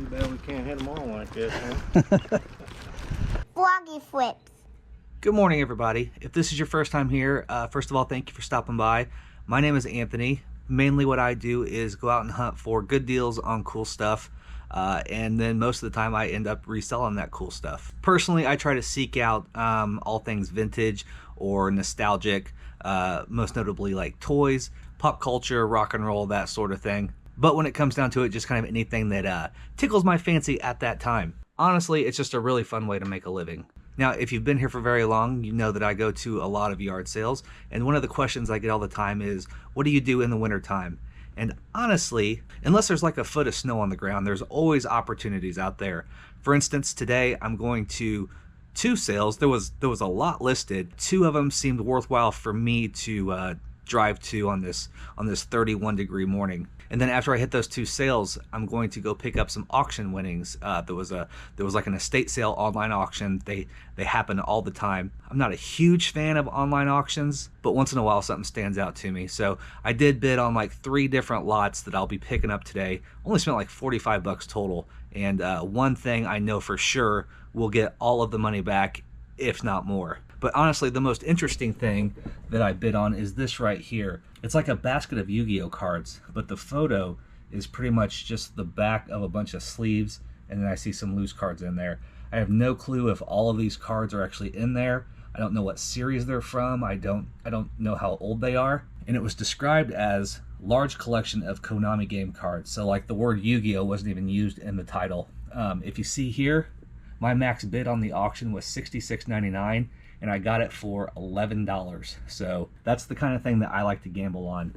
Too bad we can't hit them all like this, huh? Froggy flips. Good morning, everybody. If this is your first time here, first of all, thank you for stopping by. My name is Anthony. Mainly what I do is go out and hunt for good deals on cool stuff, and then most of the time I end up reselling that cool stuff. Personally, I try to seek out all things vintage or nostalgic, most notably like toys, pop culture, rock and roll, that sort of thing. But when it comes down to it, just kind of anything that tickles my fancy at that time. Honestly, it's just a really fun way to make a living. Now, if you've been here for very long, you know that I go to a lot of yard sales, and one of the questions I get all the time is, what do you do in the wintertime? And honestly, unless there's like a foot of snow on the ground, there's always opportunities out there. For instance, today I'm going to 2 sales. There was a lot listed. 2 of them seemed worthwhile for me to drive to on this 31-degree morning. And then after I hit those 2 sales, I'm going to go pick up some auction winnings. There was like an estate sale online auction. They happen all the time. I'm not a huge fan of online auctions, but once in a while something stands out to me. So I did bid on like 3 different lots that I'll be picking up today. Only spent like $45 total. And one thing I know for sure, we'll get all of the money back, if not more. But honestly, the most interesting thing that I bid on is this right here. It's like a basket of Yu-Gi-Oh cards, but the photo is pretty much just the back of a bunch of sleeves, and then I see some loose cards in there. I have no clue if all of these cards are actually in there. I don't know what series they're from. I don't know how old they are. And it was described as large collection of Konami game cards. So like the word Yu-Gi-Oh wasn't even used in the title. If you see here, my max bid on the auction was $66.99. and I got it for $11. So that's the kind of thing that I like to gamble on.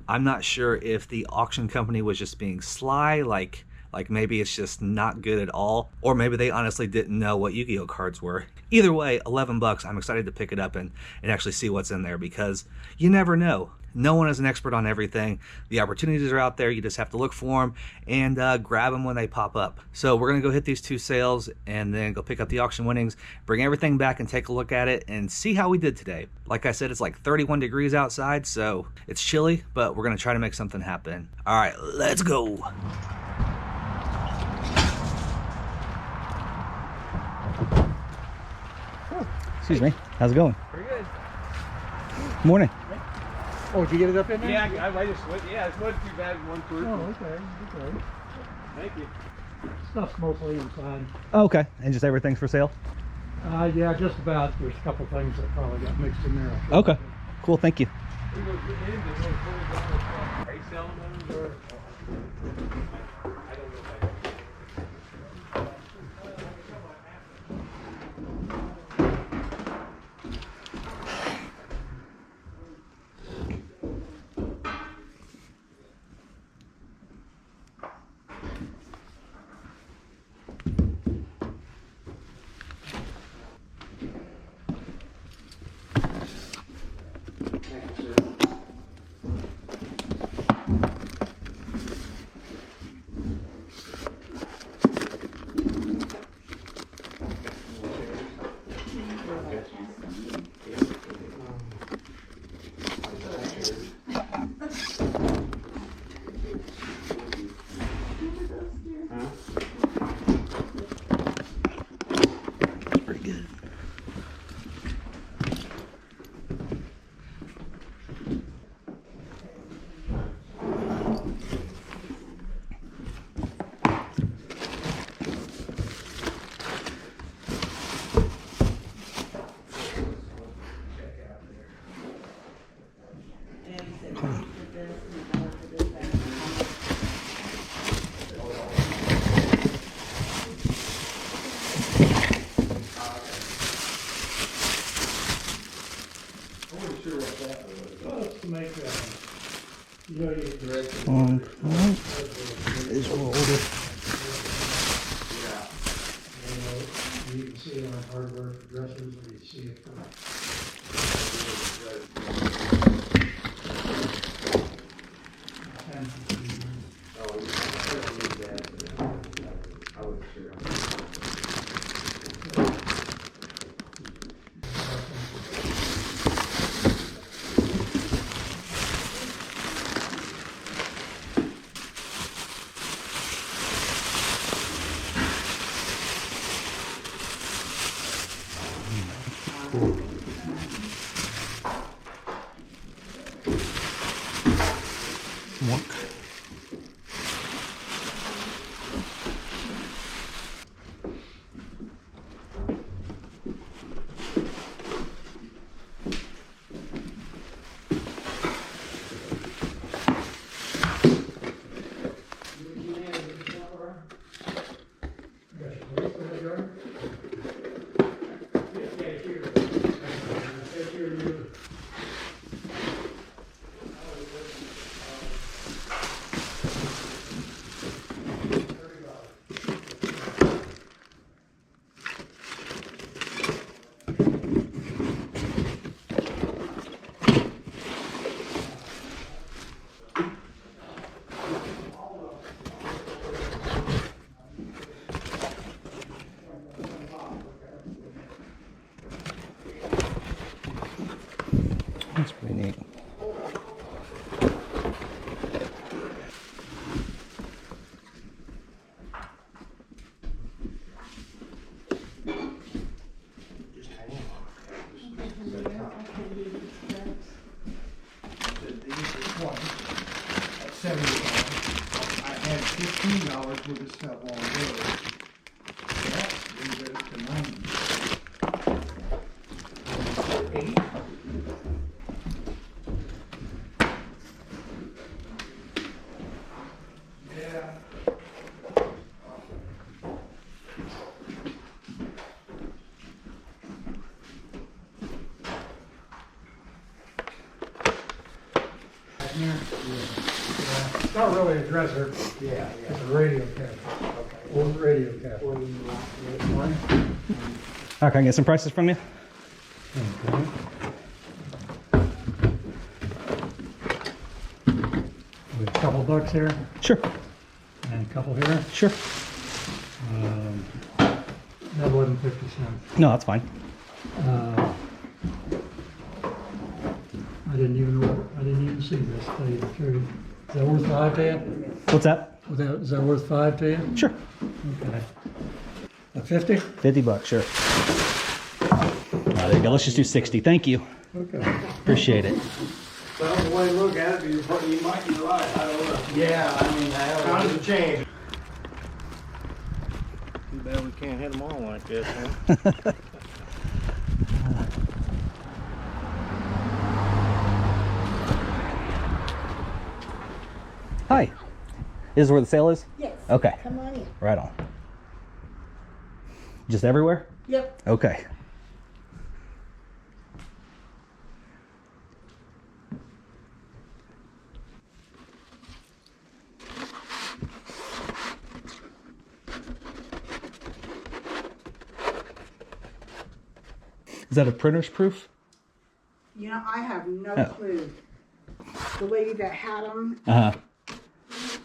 I'm not sure if the auction company was just being sly, like maybe it's just not good at all, or maybe they honestly didn't know what Yu-Gi-Oh cards were. Either way, $11, I'm excited to pick it up and actually see what's in there, because you never know. No one is an expert on everything. The opportunities are out there. You just have to look for them and grab them when they pop up. So we're going to go hit these 2 sales and then go pick up the auction winnings, bring everything back and take a look at it and see how we did today. Like I said, it's like 31 degrees outside, so it's chilly, but we're going to try to make something happen. All right, let's go. Excuse me. How's it going? Pretty good. Morning. Oh, did you get it up in there? Yeah, I just went. Yeah, it wasn't too bad. One person. Oh, okay. Thank you. Stuff's mostly inside. Oh, okay. And just everything's for sale? Yeah, just about. There's a couple things that probably got mixed in there. Okay. Cool, thank you. Are you selling those or? I don't know if I. Is older. You can see it on hardware for dressers, or you see it for. Cool. Work. That's pretty neat. $75. I had $15 worth of stuff all day. That brings it up to 90. 8. Yeah. It's not really a dresser, Yeah, it's a radio cabinet, old radio cabinet. All right, can I get some prices from you? Okay. We have a couple bucks here Sure. and a couple here. Sure. That wasn't 50 cents. No, that's fine. I didn't even see this, to tell you the truth. Is that worth 5 to you? What's that? Is that worth 5 to you? Sure. Okay. A 50? 50 bucks, sure. There you go. Let's just do 60. Thank you. Okay. Appreciate it. Well, the way you look at it, you might be right. I don't know. Yeah, I mean, times have changed. Too bad we can't hit them all like this, huh? Hi. This is where the sale is? Yes. Okay. Come on in. Right on. Just everywhere? Yep. Okay. Is that a printer's proof? You know, I have no Oh. clue. The lady that had them Uh-huh.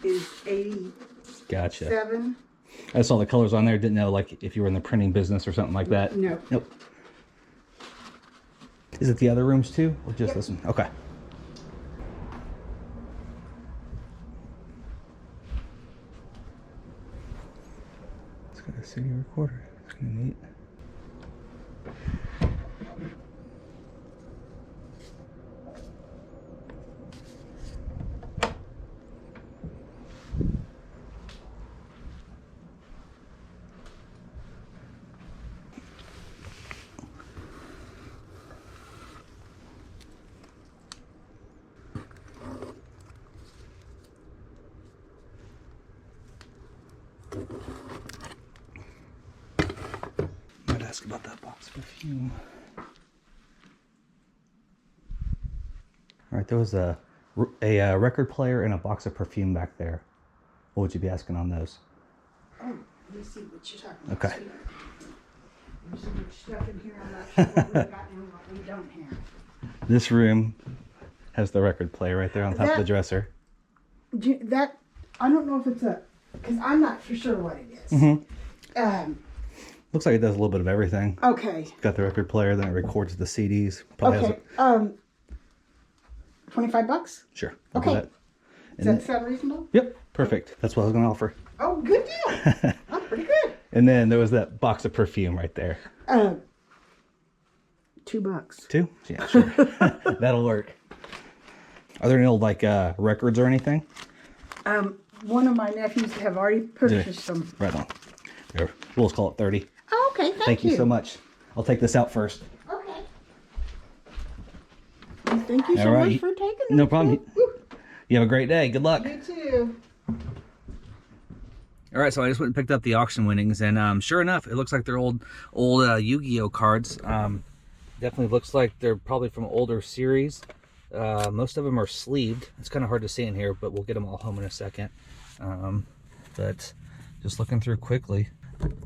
is 87. Gotcha. I saw the colors on there. Didn't know, like, if you were in the printing business or something like that. No. Nope. Is it the other rooms too, or just Yep. this one? Okay. It's got a CD recorder. It's kind of neat. Might ask about that box of perfume. All right, there was a record player and a box of perfume back there. What would you be asking on those? Oh, let me see what you're talking about. Okay. sweetheart. There's so much stuff in here, I'm not sure what we got and what we don't have. This room has the record player right there on top of the dresser. I don't know if it's because I'm not for sure what it is. Mm-hmm. Looks like it does a little bit of everything. Okay. Got the record player, then it records the CDs. Probably has Okay. $25? Sure. I'll do Okay. that. Does that sound reasonable? Yep. Perfect. That's what I was going to offer. Oh, good deal. Oh, pretty good. And then there was that box of perfume right there. $2. 2? Yeah, sure. That'll work. Are there any old like records or anything? One of my nephews have already purchased them. Right on. There. We'll just call it 30. Oh, okay, Thank you so much. I'll take this out first. Okay. Thank you so All right. much for taking them. No problem. You have a great day. Good luck. You too. All right, so I just went and picked up the auction winnings, and sure enough, it looks like they're old Yu-Gi-Oh cards. Definitely looks like they're probably from older series. Most of them are sleeved. It's kind of hard to see in here, but we'll get them all home in a second. But just looking through quickly,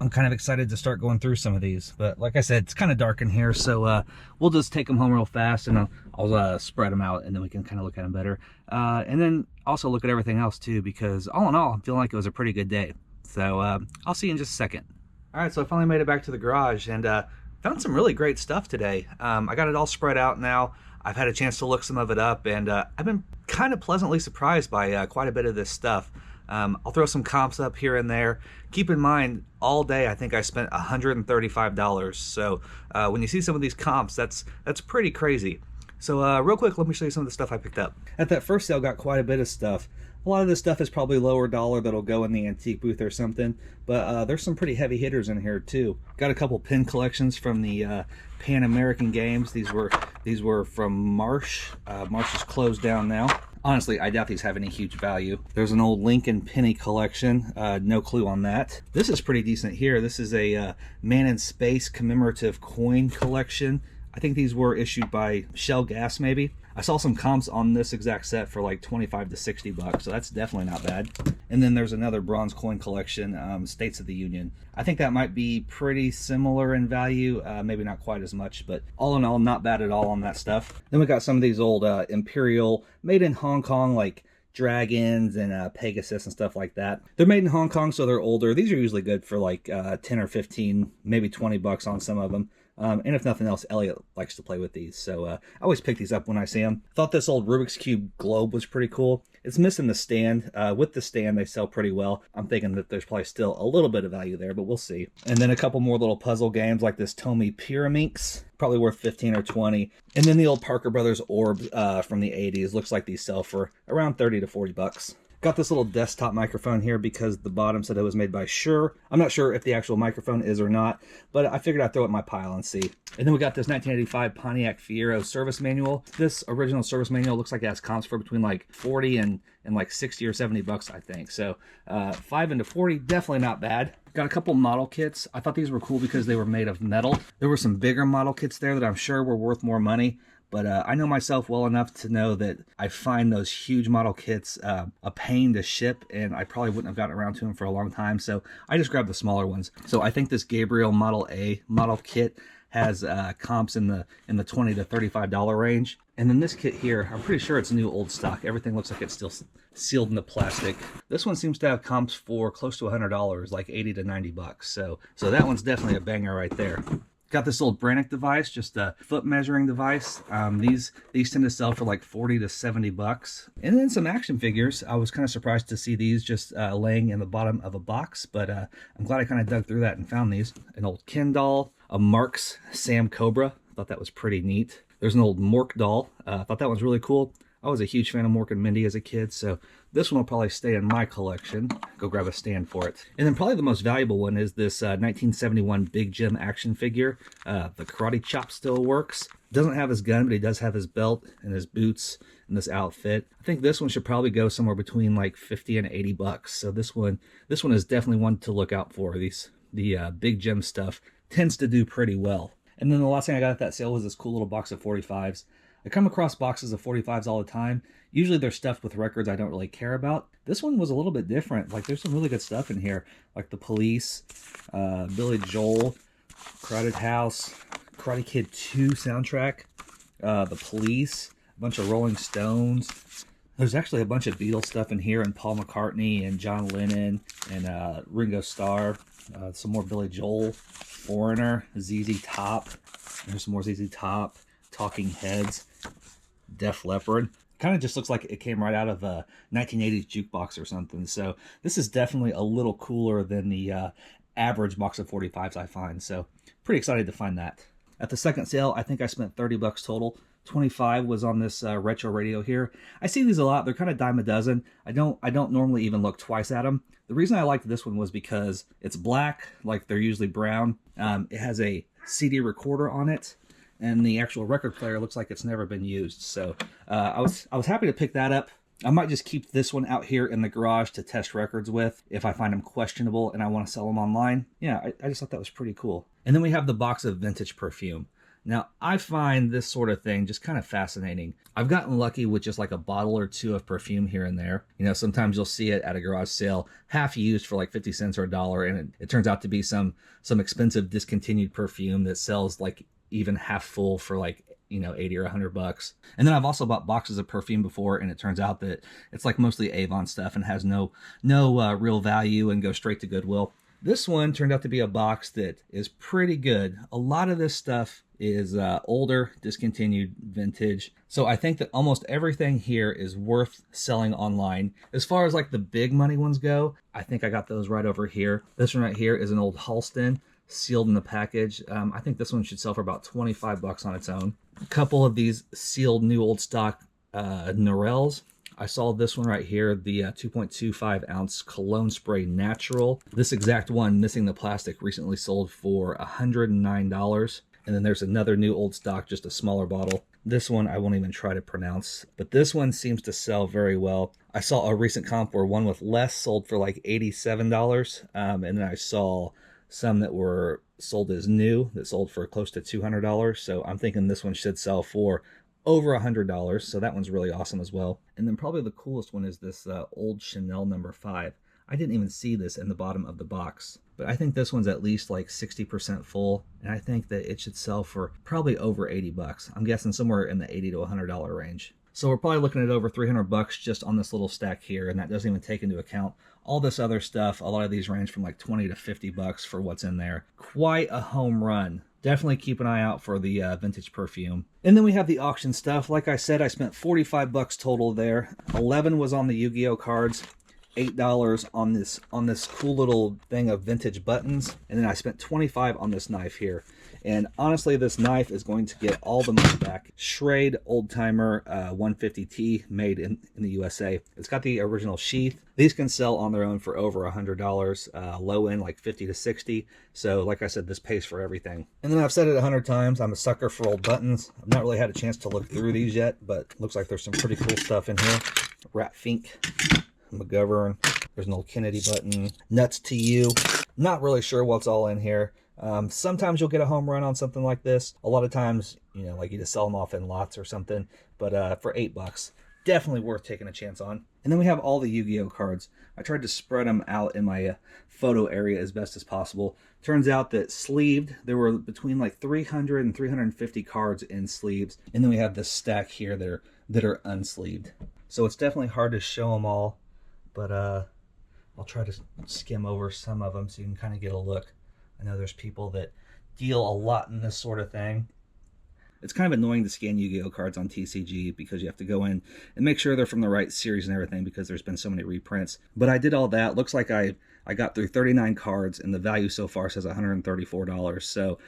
I'm kind of excited to start going through some of these. But like I said, it's kind of dark in here, so we'll just take them home real fast, and I'll spread them out, and then we can kind of look at them better. And then also look at everything else too, because all in all, I'm feeling like it was a pretty good day. So I'll see you in just a second. All right, so I finally made it back to the garage, and found some really great stuff today. I got it all spread out now. I've had a chance to look some of it up, and I've been kind of pleasantly surprised by quite a bit of this stuff. I'll throw some comps up here and there. Keep in mind, all day I think I spent $135. So when you see some of these comps, that's pretty crazy. So real quick, let me show you some of the stuff I picked up. At that first sale, got quite a bit of stuff. A lot of this stuff is probably lower dollar that'll go in the antique booth or something, but there's some pretty heavy hitters in here too. Got a couple pin collections from the Pan American Games. These were from Marsh. Marsh is closed down now. Honestly, I doubt these have any huge value. There's an old Lincoln penny collection. No clue on that. This is pretty decent here. This is a Man in Space commemorative coin collection. I think these were issued by Shell Gas, maybe. I saw some comps on this exact set for like 25 to 60 bucks, so that's definitely not bad. And then there's another bronze coin collection, States of the Union. I think that might be pretty similar in value, maybe not quite as much, but all in all, not bad at all on that stuff. Then we got some of these old Imperial, made in Hong Kong, like dragons and Pegasus and stuff like that. They're made in Hong Kong, so they're older. These are usually good for like 10 or 15, maybe 20 bucks on some of them. And if nothing else, Elliot likes to play with these, so I always pick these up when I see them. Thought this old Rubik's Cube globe was pretty cool. It's missing the stand. With the stand, they sell pretty well. I'm thinking that there's probably still a little bit of value there, but we'll see. And then a couple more little puzzle games like this Tomy Pyraminx, probably worth 15 or 20. And then the old Parker Brothers orbs from the 80s. Looks like these sell for around 30 to 40 bucks. Got this little desktop microphone here because the bottom said it was made by Shure. I'm not sure if the actual microphone is or not, but I figured I'd throw it in my pile and see. And then we got this 1985 Pontiac Fiero service manual. This original service manual looks like it has comps for between like 40 and like 60 or 70 bucks, I think. So 5 into 40, definitely not bad. Got a couple model kits. I thought these were cool because they were made of metal. There were some bigger model kits there that I'm sure were worth more money. But I know myself well enough to know that I find those huge model kits a pain to ship, and I probably wouldn't have gotten around to them for a long time. So I just grabbed the smaller ones. So I think this Gabriel Model A model kit has comps in the $20 to $35 range. And then this kit here, I'm pretty sure it's new old stock. Everything looks like it's still sealed into plastic. This one seems to have comps for close to $100, like 80 to 90 bucks. So that one's definitely a banger right there. Got this old Brannick device, just a foot measuring device. These tend to sell for like 40 to 70 bucks. And then some action figures. I was kind of surprised to see these just laying in the bottom of a box, but I'm glad I kind of dug through that and found these. An old Ken doll, a Mark's Sam Cobra. Thought that was pretty neat. There's an old Mork doll. Thought that was really cool. I was a huge fan of Mork and Mindy as a kid, so this one will probably stay in my collection. Go grab a stand for it. And then probably the most valuable one is this 1971 Big Jim action figure. The karate chop still works. Doesn't have his gun, but he does have his belt and his boots and this outfit. I think this one should probably go somewhere between like 50 and 80 bucks. So this one is definitely one to look out for. The Big Jim stuff tends to do pretty well. And then the last thing I got at that sale was this cool little box of 45s. I come across boxes of 45s all the time. Usually they're stuffed with records I don't really care about. This one was a little bit different. Like there's some really good stuff in here. Like The Police, Billy Joel, Crowded House, Karate Kid 2 soundtrack, The Police, a bunch of Rolling Stones. There's actually a bunch of Beatles stuff in here, and Paul McCartney and John Lennon and Ringo Starr. Some more Billy Joel, Foreigner, ZZ Top. There's some more ZZ Top, Talking Heads, Def Leppard. Kind of just looks like it came right out of a 1980s jukebox or something. So this is definitely a little cooler than the average box of 45s I find. So pretty excited to find that. At the second sale, I think I spent 30 bucks total. 25 was on this retro radio here. I see these a lot. They're kind of dime a dozen. I don't normally even look twice at them. The reason I liked this one was because it's black, like they're usually brown. It has a CD recorder on it, and the actual record player looks like it's never been used. So I was happy to pick that up. I might just keep this one out here in the garage to test records with if I find them questionable and I want to sell them online. Yeah, I just thought that was pretty cool. And then we have the box of vintage perfume. Now, I find this sort of thing just kind of fascinating. I've gotten lucky with just like a bottle or two of perfume here and there. You know, sometimes you'll see it at a garage sale, half used for like 50 cents or $1, and it turns out to be some expensive discontinued perfume that sells like even half full for like, you know, 80 or 100 bucks. And then I've also bought boxes of perfume before, and it turns out that it's like mostly Avon stuff and has no real value and goes straight to Goodwill. This one turned out to be a box that is pretty good. A lot of this stuff is older, discontinued, vintage. So I think that almost everything here is worth selling online. As far as like the big money ones go, I think I got those right over here. This one right here is an old Halston, sealed in the package. I think this one should sell for about 25 bucks on its own. A couple of these sealed new old stock Norels. I saw this one right here, the 2.25 ounce cologne spray natural. This exact one, missing the plastic, recently sold for $109. And then there's another new old stock, just a smaller bottle. This one I won't even try to pronounce, but this one seems to sell very well. I saw a recent comp where one with less sold for like $87. And then I saw some that were sold as new that sold for close to $200. So I'm thinking this one should sell for over $100. So that one's really awesome as well. And then probably the coolest one is this old Chanel number 5. I didn't even see this in the bottom of the box, but I think this one's at least like 60% full, and I think that it should sell for probably over 80 bucks. I'm guessing somewhere in the $80 to $100 range. So we're probably looking at over 300 bucks just on this little stack here, and that doesn't even take into account all this other stuff. A lot of these range from like 20 to 50 bucks for what's in there. Quite a home run. Definitely keep an eye out for the vintage perfume. And then we have the auction stuff. Like I said, I spent 45 bucks total there. 11 was on the Yu-Gi-Oh cards. $8 on this cool little thing of vintage buttons, and then I spent 25 on this knife here. And honestly, this knife is going to get all the money back. Schrade old timer 150T, made in the USA. It's got the original sheath. These can sell on their own for over $100, low end like 50 to 60. So like I said, this pays for everything. And then I've said it 100 times, I'm a sucker for old buttons. I've not really had a chance to look through these yet, but looks like there's some pretty cool stuff in here. Rat Fink, McGovern, there's an old Kennedy button, Nuts to You. Not really sure what's all in here. Sometimes you'll get a home run on something like this. A lot of times, you know, like you just sell them off in lots or something. But for 8 bucks, definitely worth taking a chance on. And then we have all the Yu-Gi-Oh cards. I tried to spread them out in my photo area as best as possible. Turns out that sleeved, there were between like 300 and 350 cards in sleeves. And then we have this stack here that are unsleeved. So it's definitely hard to show them all. But I'll try to skim over some of them so you can kind of get a look. I know there's people that deal a lot in this sort of thing. It's kind of annoying to scan Yu-Gi-Oh cards on TCG because you have to go in and make sure they're from the right series and everything because there's been so many reprints. But I did all that. Looks like I got through 39 cards, and the value so far says $134. So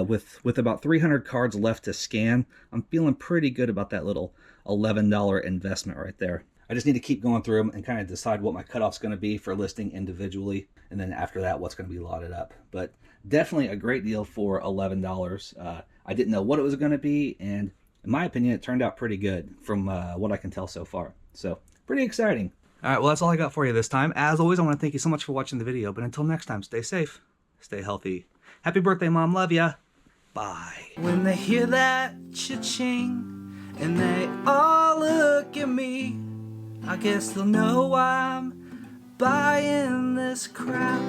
with about 300 cards left to scan, I'm feeling pretty good about that little $11 investment right there. I just need to keep going through them and kind of decide what my cutoff's going to be for listing individually. And then after that, what's going to be lotted up. But definitely a great deal for $11. I didn't know what it was going to be. And in my opinion, it turned out pretty good from what I can tell so far. So pretty exciting. All right, well, that's all I got for you this time. As always, I want to thank you so much for watching the video. But until next time, stay safe, stay healthy. Happy birthday, Mom. Love ya. Bye. When they hear that cha-ching and they all look at me, I guess they'll know I'm buying this crap.